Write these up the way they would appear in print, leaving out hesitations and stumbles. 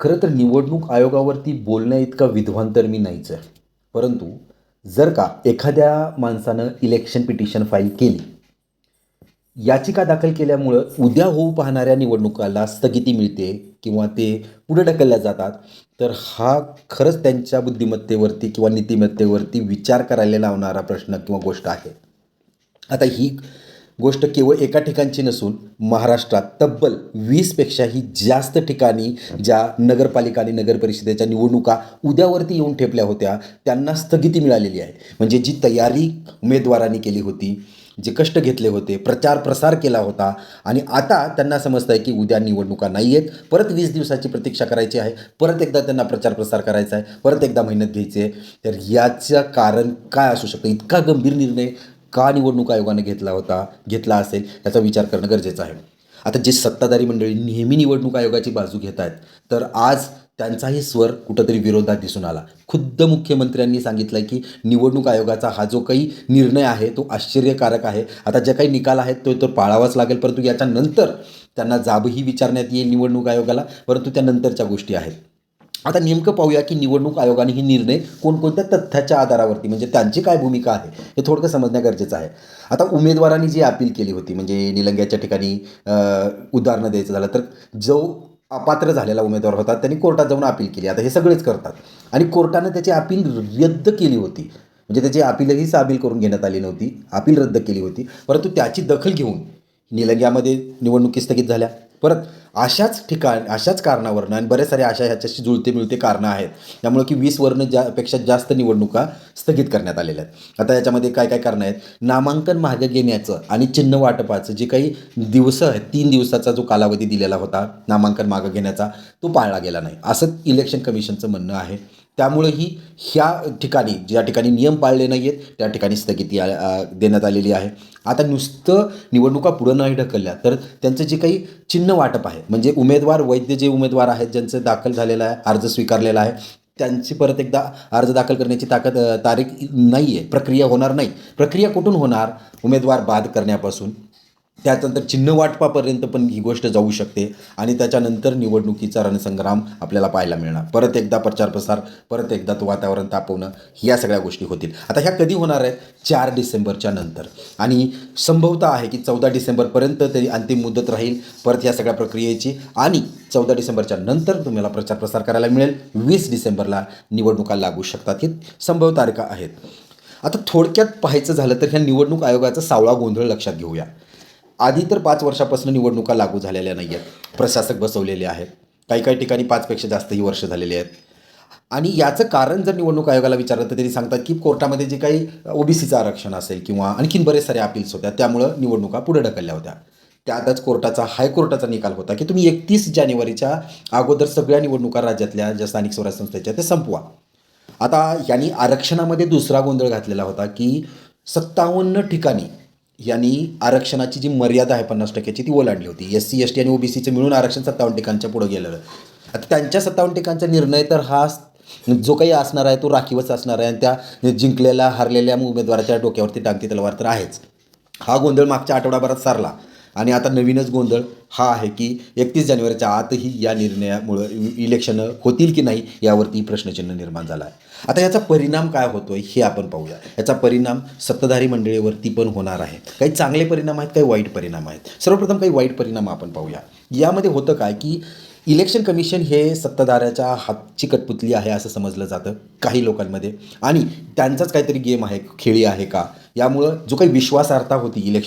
खरं तर निवडणूक आयोगावरती बोलण्याइतका विद्वान तर मी नाहीच आहे. परंतु जर का एखाद्या माणसानं इलेक्शन पिटिशन फाईल केली, याचिका दाखल केल्यामुळं उद्या होऊ पाहणाऱ्या निवडणुकाला स्थगिती मिळते किंवा ते पुढे ढकलल्या जातात, तर हा खरंच त्यांच्या बुद्धिमत्तेवरती किंवा नीतिमत्तेवरती विचार करायला लावणारा प्रश्न किंवा गोष्ट आहे. आता ही गोष्ट केवळ एका ठिकाणची नसून महाराष्ट्रात तब्बल 20पेक्षाही जास्त ठिकाणी ज्या नगरपालिका आणि नगरपरिषदेच्या निवडणुका उद्यावरती येऊन ठेपल्या होत्या, त्यांना स्थगिती मिळालेली आहे. म्हणजे जी तयारी उमेदवारांनी केली होती, जे कष्ट घेतले होते, प्रचार प्रसार केला होता आणि आता त्यांना समजतं आहे की उद्या निवडणुका नाही आहेत. परत 20 दिवसाची प्रतीक्षा करायची आहे. परत एकदा त्यांना प्रचार प्रसार करायचा आहे. परत एकदा मेहनत घ्यायची आहे. तर याचं कारण काय असू शकतं? इतका गंभीर निर्णय का निवडणूक आयोगाने घेतला असेल याचा विचार करणं गरजेचं आहे. आता जे सत्ताधारी मंडळी नेहमी निवडणूक आयोगाची बाजू घेत आहेत, तर आज त्यांचाही स्वर कुठंतरी विरोधात दिसून आला. खुद्द मुख्यमंत्र्यांनी सांगितलं की निवडणूक आयोगाचा हा जो काही निर्णय आहे तो आश्चर्यकारक आहे. आता जे काही निकाल आहेत तो तर पाळावाच लागेल, परंतु याच्यानंतर त्यांना जाबही विचारण्यात येईल निवडणूक आयोगाला, परंतु त्यानंतरच्या गोष्टी आहेत. आता नेमकं पाहूया की निवडणूक आयोगाने ही निर्णय कोणकोणत्या तथ्याच्या आधारावरती म्हणजे त्यांची काय भूमिका आहे हे थोडकं समजणं गरजेचं आहे. आता उमेदवारांनी जी अपील केली होती म्हणजे निलंग्याच्या ठिकाणी उदाहरणं द्यायचं झालं तर जो अपात्र झालेला उमेदवार होता त्यांनी कोर्टात जाऊन अपील केली. आता हे सगळेच करतात आणि कोर्टानं त्याची अपील रद्द केली होती. म्हणजे त्याची अपीलही सामील करून घेण्यात आली नव्हती. अपील रद्द केली होती, परंतु त्याची दखल घेऊन निलंग्यामध्ये निवडणुकी स्थगित झाल्या. परत अशाच कारणावरनं आणि बरेच सारे अशा ह्याच्याशी जुळते मिळते कारणं आहेत त्यामुळं की 20 पेक्षा जास्त निवडणुका स्थगित करण्यात आलेल्या आहेत. आता याच्यामध्ये काय काय कारणं आहेत? नामांकन मागे घेण्याचं आणि चिन्ह वाटपाचं जे काही दिवस आहेत, 3 दिवसाचा जो कालावधी दिलेला होता नामांकन मागं घेण्याचा, तो पाळला गेला नाही असं इलेक्शन कमिशनचं म्हणणं आहे. त्यामुळंही ह्या ठिकाणी ज्या ठिकाणी नियम पाळले नाही आहेत त्या ठिकाणी स्थगिती देण्यात आलेली आहे. आता नुसतं निवडणुका पुढं नाही ढकलल्या तर त्यांचं जे काही चिन्ह वाटप आहे म्हणजे वैध जे उमेदवार आहेत ज्यांचं दाखल झालेलं आहे, अर्ज स्वीकारलेला आहे, त्यांची परत एकदा अर्ज दाखल करण्याची तारीख नाही आहे, प्रक्रिया होणार नाही. प्रक्रिया कुठून होणार? उमेदवार बाद करण्यापासून त्याच्यानंतर चिन्ह वाटपापर्यंत पण ही गोष्ट जाऊ शकते आणि त्याच्यानंतर निवडणुकीचा रणसंग्राम आपल्याला पाहायला मिळणार. परत एकदा प्रचार प्रसार, परत एकदा तो वातावरण तापवणं, ह्या सगळ्या गोष्टी होतील. आता ह्या कधी होणार आहेत? 4 डिसेंबरच्या नंतर आणि संभवतः आहे की 14 डिसेंबरपर्यंत तरी अंतिम मुदत राहील परत ह्या सगळ्या प्रक्रियेची आणि 14 डिसेंबरच्या नंतर तुम्हाला प्रचार प्रसार करायला मिळेल. 20 डिसेंबरला निवडणुका लागू शकतात. ही संभव तारखा आहेत. आता थोडक्यात पाहायचं झालं तर ह्या निवडणूक आयोगाचा सावळा गोंधळ लक्षात घेऊया. आधी तर 5 वर्षापासून निवडणुका लागू झालेल्या नाही आहेत. प्रशासक बसवलेले आहेत. काही काही ठिकाणी 5पेक्षा जास्तही वर्ष झालेली आहेत. आणि याचं कारण जर निवडणूक आयोगाला विचारलं तर त्यांनी सांगतात की कोर्टामध्ये जे काही ओबीसीचं आरक्षण असेल किंवा आणखीन बरेच सारे अपील्स होत्या त्यामुळं निवडणुका पुढे ढकलल्या होत्या. त्यातच हायकोर्टाचा निकाल होता की तुम्ही 31 जानेवारीच्या अगोदर सगळ्या निवडणुका राज्यातल्या ज्या स्थानिक स्वराज्य संस्थेच्या ते संपवा. आता यांनी आरक्षणामध्ये दुसरा गोंधळ घातलेला होता की 57 ठिकाणी यांनी आरक्षणाची जी मर्यादा आहे 50%ची ती ओलांडली होती. SC ST आणि OBCचं मिळून आरक्षण 57 ठिकाणच्या पुढं गेलेलं. आता त्यांच्या 57 ठिकाणचा निर्णय तर हा जो काही असणार आहे तो राखीवच असणार आहे आणि त्या जिंकलेल्या हारलेल्या उमेदवाराच्या डोक्यावरती टांगती तलवार तर आहेच. हा गोंधळ मागच्या आठवडाभरात सारला आणि आता नवीनच गोंधळ हा आहे की 31 जानेवारीच्या आतही या निर्णयामुळं इलेक्शन होतील की नाही यावरती प्रश्नचिन्ह निर्माण झाला आहे. आता याचा परिणाम काय होतोय हे आपण पाहूया. याचा परिणाम सत्ताधारी मंडळीवरती पण होणार आहे. काही चांगले परिणाम आहेत, काही वाईट परिणाम आहेत. सर्वप्रथम काही वाईट परिणाम आपण पाहूया. यामध्ये होतं काय की इलेक्शन कमिशन हे सत्ताधाऱ्याच्या हातची कठपुतली आहे असं समजलं जातं काही लोकांमध्ये आणि त्यांचाच काहीतरी गेम आहे, खेळी आहे का? यामुळं जो काही विश्वासार्हता होती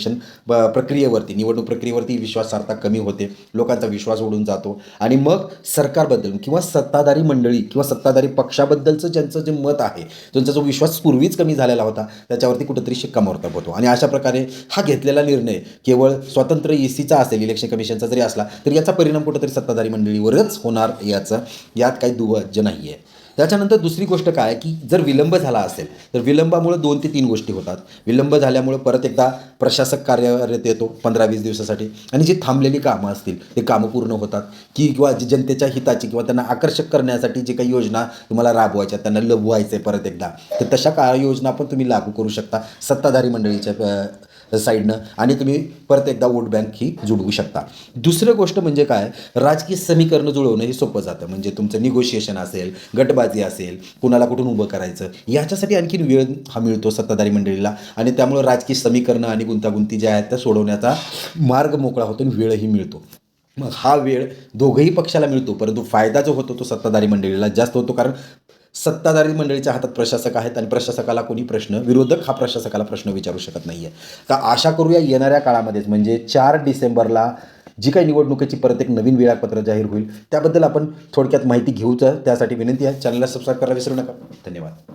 प्रक्रियेवरती, निवडणूक प्रक्रियेवरती विश्वासार्हता कमी होते, लोकांचा विश्वास उडून जातो आणि मग सरकारबद्दल किंवा सत्ताधारी मंडळी किंवा सत्ताधारी पक्षाबद्दलचं ज्यांचं जे मत आहे, ज्यांचा जो विश्वास पूर्वीच कमी झालेला होता त्याच्यावरती कुठंतरी शिक्कामोर्तब होतो आणि अशा प्रकारे हा घेतलेला निर्णय केवळ स्वतंत्र ECचा असेल, इलेक्शन कमिशनचा जरी असला तरी याचा परिणाम कुठंतरी सत्ताधारी मंडळीवरच होणार यात काही दुवज्ज नाही आहे. त्याच्यानंतर दुसरी गोष्ट काय की जर विलंब झाला असेल तर विलंबामुळे 2 ते 3 गोष्टी होतात. विलंब झाल्यामुळे परत एकदा प्रशासक कार्यरत येतो 15-20 दिवसासाठी आणि जी थांबलेली कामं असतील ते कामं पूर्ण होतात किंवा जी जनतेच्या हिताची किंवा त्यांना आकर्षक करण्यासाठी जे काही योजना तुम्हाला राबवायच्या त्यांना लभवायचं आहे परत एकदा तर तशा योजना पण तुम्ही लागू करू शकता सत्ताधारी मंडळीच्या साईडनं आणि तुम्ही परत एकदा वोट बँक ही जुळवू शकता. दुसरं गोष्ट म्हणजे काय, राजकीय समीकरणं जुळवणं हे सोपं जातं. म्हणजे तुमचं निगोशिएशन असेल, गटबाजी असेल, कुणाला कुठून उभं करायचं, याच्यासाठी आणखीन वेळ हा मिळतो सत्ताधारी मंडळीला आणि त्यामुळं राजकीय समीकरणं आणि गुंतागुंती ज्या आहेत त्या सोडवण्याचा मार्ग मोकळा होतो आणि वेळही मिळतो. मग हा वेळ दोघंही पक्षाला मिळतो, परंतु फायदा जो होतो तो सत्ताधारी मंडळीला जास्त होतो. कारण सत्ताधारी मंडळीच्या हातात प्रशासक आहेत आणि प्रशासकाला कोणी विरोधक हा प्रशासकाला प्रश्न विचारू शकत नाही आहे. तर आशा करूया येणाऱ्या काळामध्येच म्हणजे 4 डिसेंबरला जी काही निवडणुकीची परत एक नवीन वेळापत्रक जाहीर होईल त्याबद्दल आपण थोडक्यात माहिती घेऊच. त्यासाठी विनंती आहे, चॅनलला सबस्क्राईब करायला विसरू नका. धन्यवाद.